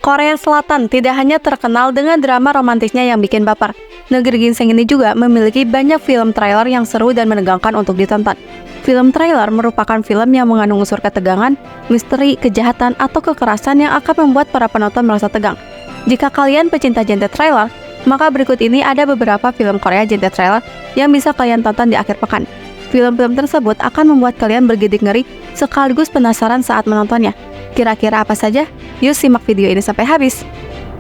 Korea Selatan tidak hanya terkenal dengan drama romantisnya yang bikin baper. Negeri ginseng ini juga memiliki banyak film trailer yang seru dan menegangkan untuk ditonton. Film trailer merupakan film yang mengandung unsur ketegangan, misteri, kejahatan, atau kekerasan yang akan membuat para penonton merasa tegang. Jika kalian pecinta genre trailer, maka berikut ini ada beberapa film Korea genre trailer yang bisa kalian tonton di akhir pekan. Film-film tersebut akan membuat kalian bergidik ngeri sekaligus penasaran saat menontonnya. Kira-kira apa saja? Yuk simak video ini sampai habis.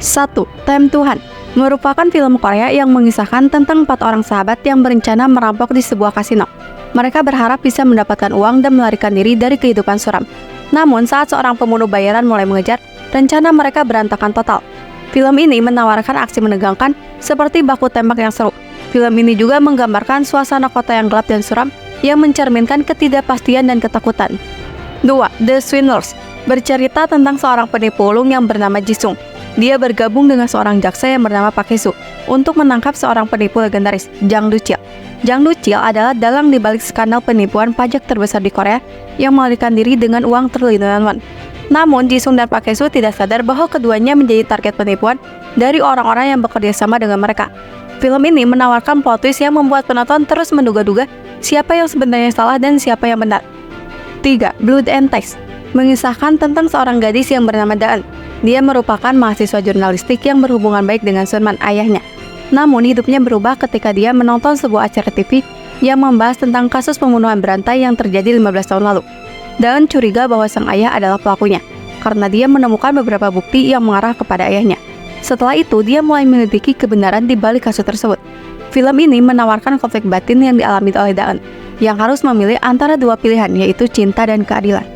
1. Time Tuhan merupakan film Korea yang mengisahkan tentang 4 orang sahabat yang berencana merampok di sebuah kasino. Mereka berharap bisa mendapatkan uang dan melarikan diri dari kehidupan suram. Namun saat seorang pembunuh bayaran mulai mengejar, rencana mereka berantakan total. Film ini menawarkan aksi menegangkan seperti baku tembak yang seru. Film ini juga menggambarkan suasana kota yang gelap dan suram yang mencerminkan ketidakpastian dan ketakutan. 2. The Swindlers bercerita tentang seorang penipu ulung yang bernama Jisung. Dia bergabung dengan seorang jaksa yang bernama Pak Hee-soo untuk menangkap seorang penipu legendaris, Jang Do-chil. Jang Do-chil adalah dalang dibalik skandal penipuan pajak terbesar di Korea yang melarikan diri dengan uang triliunan won. Namun, Jisung dan Pak Hee-soo tidak sadar bahwa keduanya menjadi target penipuan dari orang-orang yang bekerja sama dengan mereka. Film ini menawarkan plot twist yang membuat penonton terus menduga-duga siapa yang sebenarnya salah dan siapa yang benar. 3. Blood and Ties mengisahkan tentang seorang gadis yang bernama Daan. Dia merupakan mahasiswa jurnalistik yang berhubungan baik dengan Sunman, ayahnya. Namun hidupnya berubah ketika dia menonton sebuah acara TV yang membahas tentang kasus pembunuhan berantai yang terjadi 15 tahun lalu. Daan curiga bahwa sang ayah adalah pelakunya, karena dia menemukan beberapa bukti yang mengarah kepada ayahnya. Setelah itu, dia mulai menyelidiki kebenaran di balik kasus tersebut. Film ini menawarkan konflik batin yang dialami oleh Daan, yang harus memilih antara dua pilihan, yaitu cinta dan keadilan.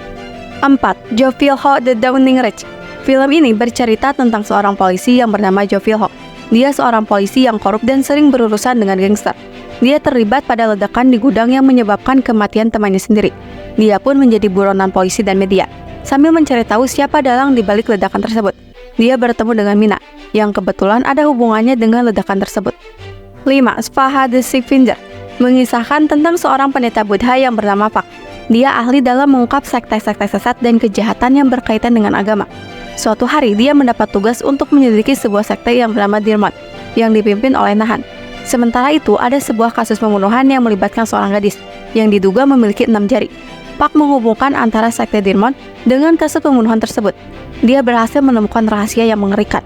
4. Jo Fil-ho The Downing Ridge. Film ini bercerita tentang seorang polisi yang bernama Jo Fil-ho. Dia seorang polisi yang korup dan sering berurusan dengan gangster. Dia terlibat pada ledakan di gudang yang menyebabkan kematian temannya sendiri. Dia pun menjadi buronan polisi dan media, sambil mencari tahu siapa dalang di balik ledakan tersebut. Dia bertemu dengan Mina, yang kebetulan ada hubungannya dengan ledakan tersebut. 5. Spaha The Scavenger mengisahkan tentang seorang pendeta Buddha yang bernama Pak. Dia ahli dalam mengungkap sekte-sekte sesat dan kejahatan yang berkaitan dengan agama. Suatu hari, dia mendapat tugas untuk menyelidiki sebuah sekte yang bernama Dirmon, yang dipimpin oleh Nahan. Sementara itu, ada sebuah kasus pembunuhan yang melibatkan seorang gadis, yang diduga memiliki 6 jari. Pak menghubungkan antara sekte Dirmon dengan kasus pembunuhan tersebut. Dia berhasil menemukan rahasia yang mengerikan.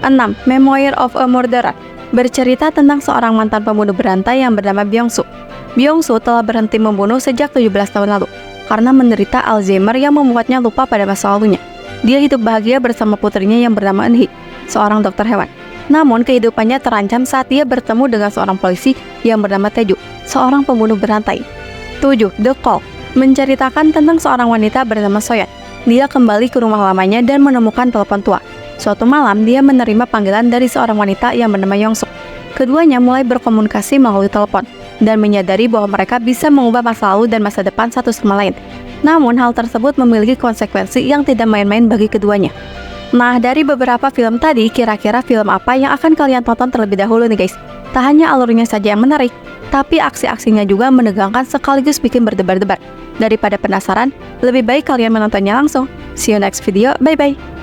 6. Memoir of a Murderer bercerita tentang seorang mantan pembunuh berantai yang bernama Byung-soo. Byung-soo telah berhenti membunuh sejak 17 tahun lalu karena menderita Alzheimer yang membuatnya lupa pada masa lalunya. Dia hidup bahagia bersama putrinya yang bernama Eun-hee, seorang dokter hewan. Namun kehidupannya terancam saat dia bertemu dengan seorang polisi yang bernama Taeju, seorang pembunuh berantai. 7. The Call menceritakan tentang seorang wanita bernama Soyeon. Dia kembali ke rumah lamanya dan menemukan telepon tua. Suatu malam, dia menerima panggilan dari seorang wanita yang bernama Yongsuk. Keduanya mulai berkomunikasi melalui telepon dan menyadari bahwa mereka bisa mengubah masa lalu dan masa depan satu sama lain. Namun, hal tersebut memiliki konsekuensi yang tidak main-main bagi keduanya. Nah, dari beberapa film tadi, kira-kira film apa yang akan kalian tonton terlebih dahulu nih guys? Tak hanya alurnya saja yang menarik, tapi aksi-aksinya juga menegangkan sekaligus bikin berdebar-debar. Daripada penasaran, lebih baik kalian menontonnya langsung. See you next video, bye-bye!